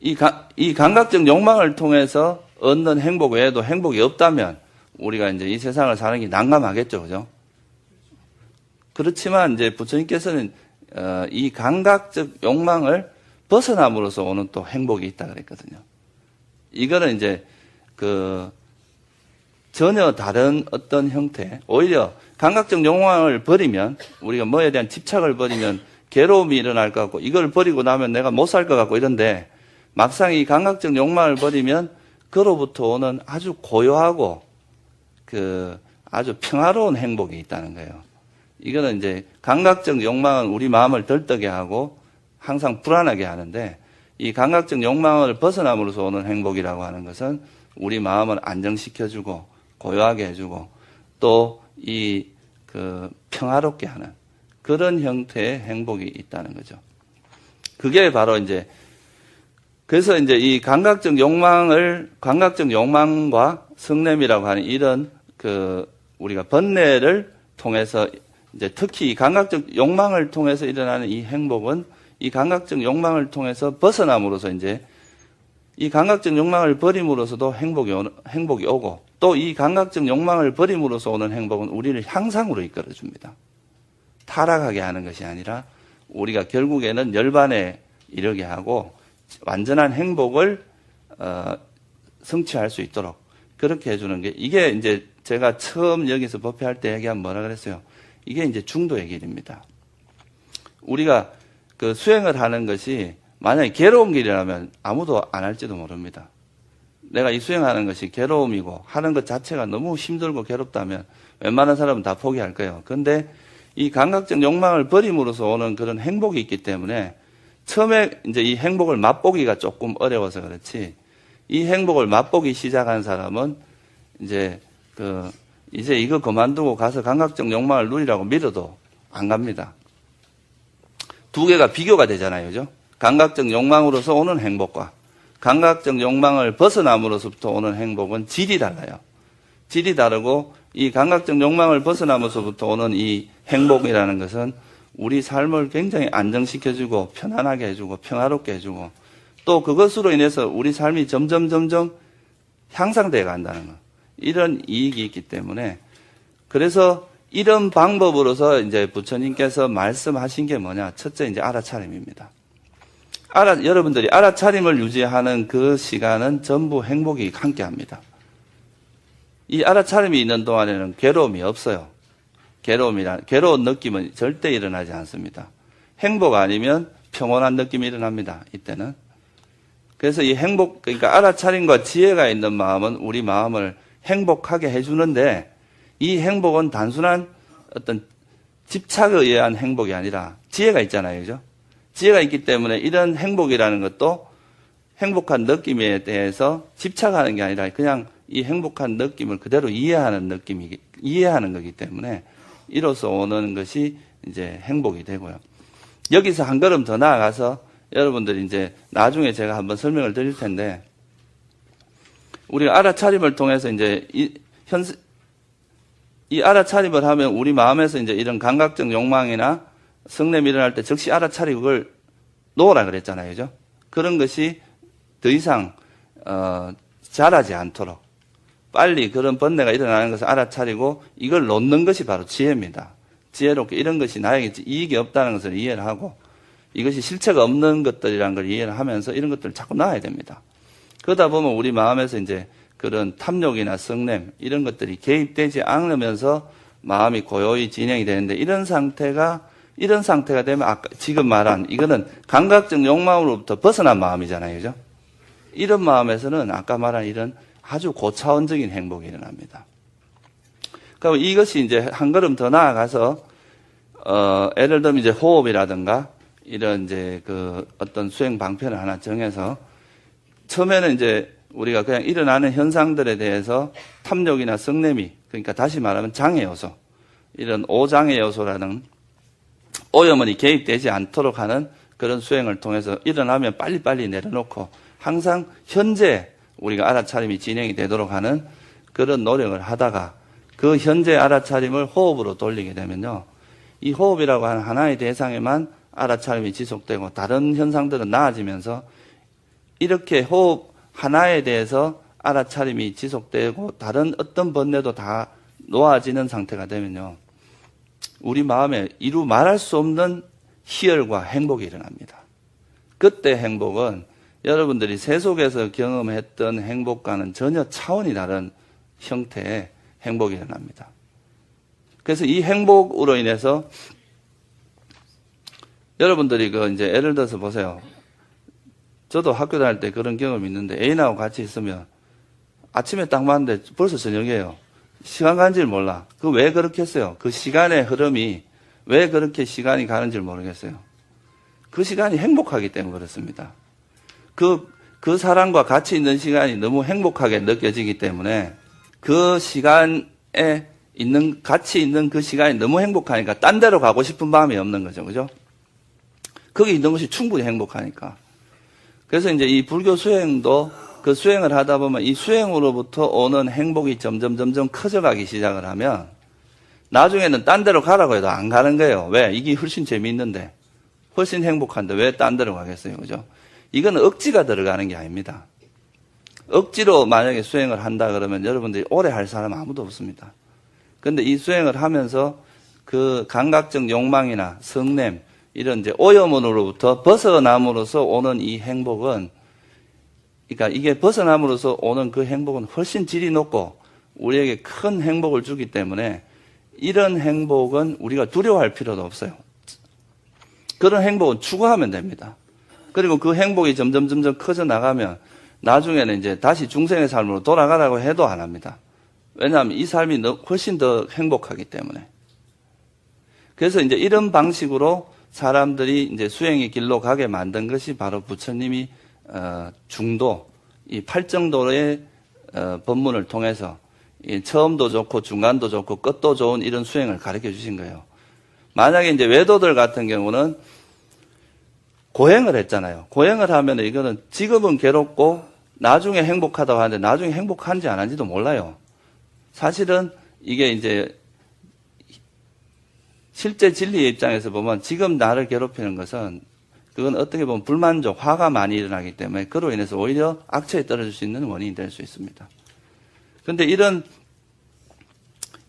이 감각적 욕망을 통해서 얻는 행복 외에도 행복이 없다면 우리가 이제 이 세상을 사는 게 난감하겠죠, 그죠? 그렇지만 이제 부처님께서는 이 감각적 욕망을 벗어남으로써 오는 또 행복이 있다 그랬거든요. 이거는 이제 전혀 다른 어떤 형태, 오히려 감각적 욕망을 버리면, 우리가 뭐에 대한 집착을 버리면 괴로움이 일어날 것 같고, 이걸 버리고 나면 내가 못 살 것 같고 이런데, 막상 이 감각적 욕망을 버리면 그로부터 오는 아주 고요하고 아주 평화로운 행복이 있다는 거예요. 이거는 이제 감각적 욕망은 우리 마음을 들뜨게 하고 항상 불안하게 하는데, 이 감각적 욕망을 벗어남으로써 오는 행복이라고 하는 것은 우리 마음을 안정시켜주고 고요하게 해주고 또 평화롭게 하는 그런 형태의 행복이 있다는 거죠. 그게 바로 이제 그래서 이제 이 감각적 욕망과 성냄이라고 하는 이런 우리가 번뇌를 통해서 이제 특히 이 감각적 욕망을 통해서 일어나는 이 행복은 이 감각적 욕망을 통해서 벗어남으로써 이제 이 감각적 욕망을 버림으로써도 행복이 오고 또 이 감각적 욕망을 버림으로써 오는 행복은 우리를 향상으로 이끌어 줍니다. 타락하게 하는 것이 아니라 우리가 결국에는 열반에 이르게 하고 완전한 행복을 성취할 수 있도록 그렇게 해주는 게, 이게 이제 제가 처음 여기서 법회할 때 얘기하면 뭐라 그랬어요? 이게 이제 중도의 길입니다. 우리가 수행을 하는 것이 만약에 괴로운 길이라면 아무도 안 할지도 모릅니다. 내가 이 수행하는 것이 괴로움이고 하는 것 자체가 너무 힘들고 괴롭다면 웬만한 사람은 다 포기할 거예요. 그런데 이 감각적 욕망을 버림으로써 오는 그런 행복이 있기 때문에 처음에 이제 이 행복을 맛보기가 조금 어려워서 그렇지, 이 행복을 맛보기 시작한 사람은 이제 이거 그만두고 가서 감각적 욕망을 누리라고 밀어도 안 갑니다. 두 개가 비교가 되잖아요, 그죠? 감각적 욕망으로서 오는 행복과 감각적 욕망을 벗어남으로서부터 오는 행복은 질이 달라요. 질이 다르고 이 감각적 욕망을 벗어나면서부터 오는 이 행복이라는 것은 우리 삶을 굉장히 안정시켜주고 편안하게 해주고 평화롭게 해주고 또 그것으로 인해서 우리 삶이 점점 향상되어 간다는 것, 이런 이익이 있기 때문에, 그래서 이런 방법으로서 이제 부처님께서 말씀하신 게 뭐냐? 첫째 이제 알아차림입니다. 여러분들이 알아차림을 유지하는 그 시간은 전부 행복이 함께합니다. 이 알아차림이 있는 동안에는 괴로움이 없어요. 괴로운 느낌은 절대 일어나지 않습니다. 행복 아니면 평온한 느낌이 일어납니다. 이때는. 그래서 그러니까 알아차림과 지혜가 있는 마음은 우리 마음을 행복하게 해주는데, 이 행복은 단순한 어떤 집착에 의한 행복이 아니라 지혜가 있잖아요, 그죠? 지혜가 있기 때문에 이런 행복이라는 것도 행복한 느낌에 대해서 집착하는 게 아니라 그냥 이 행복한 느낌을 그대로 이해하는 거기 때문에 이로써 오는 것이 이제 행복이 되고요. 여기서 한 걸음 더 나아가서 여러분들이 이제 나중에 제가 한번 설명을 드릴 텐데, 우리가 알아차림을 통해서 이제 이 알아차림을 하면 우리 마음에서 이제 이런 감각적 욕망이나 성냄이 일어날 때 즉시 알아차리고 그걸 놓으라 그랬잖아요, 그죠? 그런 것이 더 이상 자라지 않도록 빨리 그런 번뇌가 일어나는 것을 알아차리고 이걸 놓는 것이 바로 지혜입니다. 지혜롭게 이런 것이 나에게 이익이 없다는 것을 이해를 하고 이것이 실체가 없는 것들이라는 걸 이해를 하면서 이런 것들을 자꾸 놔야 됩니다. 그러다 보면 우리 마음에서 이제 그런 탐욕이나 성냄 이런 것들이 개입되지 않으면서 마음이 고요히 진행이 되는데, 이런 상태가 되면 아까 지금 말한 이거는 감각적 욕망으로부터 벗어난 마음이잖아요, 그죠? 이런 마음에서는 아까 말한 이런 아주 고차원적인 행복이 일어납니다. 그럼 이것이 이제 한 걸음 더 나아가서 예를 들면 이제 호흡이라든가 이런 이제 어떤 수행 방편을 하나 정해서 처음에는 이제 우리가 그냥 일어나는 현상들에 대해서 탐욕이나 성냄이, 그러니까 다시 말하면 장애 요소, 이런 오장애 요소라는 오염원이 개입되지 않도록 하는 그런 수행을 통해서 일어나면 빨리빨리 내려놓고 항상 현재 우리가 알아차림이 진행이 되도록 하는 그런 노력을 하다가 그 현재 알아차림을 호흡으로 돌리게 되면요, 이 호흡이라고 하는 하나의 대상에만 알아차림이 지속되고 다른 현상들은 나아지면서 이렇게 호흡 하나에 대해서 알아차림이 지속되고 다른 어떤 번뇌도 다 놓아지는 상태가 되면요, 우리 마음에 이루 말할 수 없는 희열과 행복이 일어납니다. 그때 행복은 여러분들이 세속에서 경험했던 행복과는 전혀 차원이 다른 형태의 행복이 일어납니다. 그래서 이 행복으로 인해서 여러분들이 이제 예를 들어서 보세요. 저도 학교 다닐 때 그런 경험이 있는데 애인하고 같이 있으면 아침에 딱 봤는데 벌써 저녁이에요. 시간 가는 줄 몰라. 그 왜 그렇게 했어요? 그 시간의 흐름이 왜 그렇게 시간이 가는지 모르겠어요. 그 시간이 행복하기 때문에 그렇습니다. 그 사람과 같이 있는 시간이 너무 행복하게 느껴지기 때문에 그 시간에 같이 있는 그 시간이 너무 행복하니까 딴 데로 가고 싶은 마음이 없는 거죠. 그죠? 거기 있는 것이 충분히 행복하니까. 그래서 이제 이 불교 수행도 그 수행을 하다 보면 이 수행으로부터 오는 행복이 점점 커져가기 시작을 하면 나중에는 딴 데로 가라고 해도 안 가는 거예요. 왜? 이게 훨씬 재미있는데, 훨씬 행복한데 왜 딴 데로 가겠어요? 그죠? 이건 억지가 들어가는 게 아닙니다. 억지로 만약에 수행을 한다 그러면 여러분들이 오래 할 사람 아무도 없습니다. 근데 이 수행을 하면서 그 감각적 욕망이나 성냄, 이런 이제 오염으로부터 벗어남으로써 오는 이 행복은, 그러니까 이게 벗어남으로써 오는 그 행복은 훨씬 질이 높고 우리에게 큰 행복을 주기 때문에 이런 행복은 우리가 두려워할 필요도 없어요. 그런 행복은 추구하면 됩니다. 그리고 그 행복이 점점 커져 나가면 나중에는 이제 다시 중생의 삶으로 돌아가라고 해도 안 합니다. 왜냐하면 이 삶이 훨씬 더 행복하기 때문에. 그래서 이제 이런 방식으로 사람들이 이제 수행의 길로 가게 만든 것이 바로 부처님이 중도, 이 팔정도의 법문을 통해서 처음도 좋고 중간도 좋고 끝도 좋은 이런 수행을 가르쳐 주신 거예요. 만약에 이제 외도들 같은 경우는 고행을 했잖아요. 고행을 하면 이거는 지금은 괴롭고 나중에 행복하다고 하는데 나중에 행복한지 안 한지도 몰라요. 사실은 이게 이제 실제 진리의 입장에서 보면 지금 나를 괴롭히는 것은 그건 어떻게 보면 불만족, 화가 많이 일어나기 때문에 그로 인해서 오히려 악처에 떨어질 수 있는 원인이 될 수 있습니다. 그런데 이런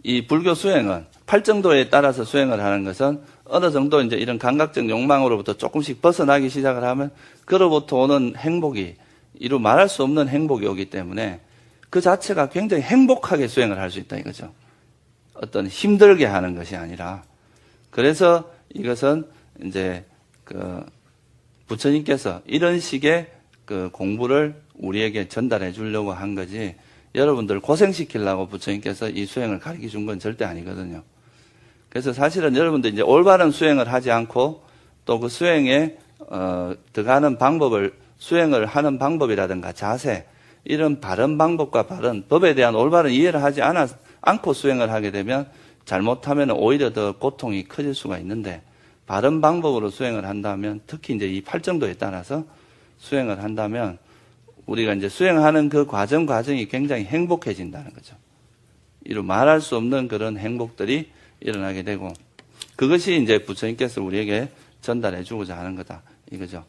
이 불교 수행은 팔정도에 따라서 수행을 하는 것은 어느 정도 이제 이런 감각적 욕망으로부터 조금씩 벗어나기 시작을 하면 그로부터 오는 행복이 이루 말할 수 없는 행복이 오기 때문에 그 자체가 굉장히 행복하게 수행을 할 수 있다 이거죠. 어떤 힘들게 하는 것이 아니라. 그래서 이것은 이제 그 부처님께서 이런 식의 그 공부를 우리에게 전달해 주려고 한 거지 여러분들 고생시키려고 부처님께서 이 수행을 가르쳐 준 건 절대 아니거든요. 그래서 사실은 여러분들 이제 올바른 수행을 하지 않고 또 그 수행에 들어가는 방법을 수행을 하는 방법이라든가 자세 이런 바른 방법과 바른 법에 대한 올바른 이해를 하지 않고 수행을 하게 되면 잘못하면 오히려 더 고통이 커질 수가 있는데 바른 방법으로 수행을 한다면 특히 이제 이 팔정도에 따라서 수행을 한다면 우리가 이제 수행하는 그 과정이 굉장히 행복해진다는 거죠. 이루 말할 수 없는 그런 행복들이 일어나게 되고 그것이 이제 부처님께서 우리에게 전달해 주고자 하는 거다 이거죠.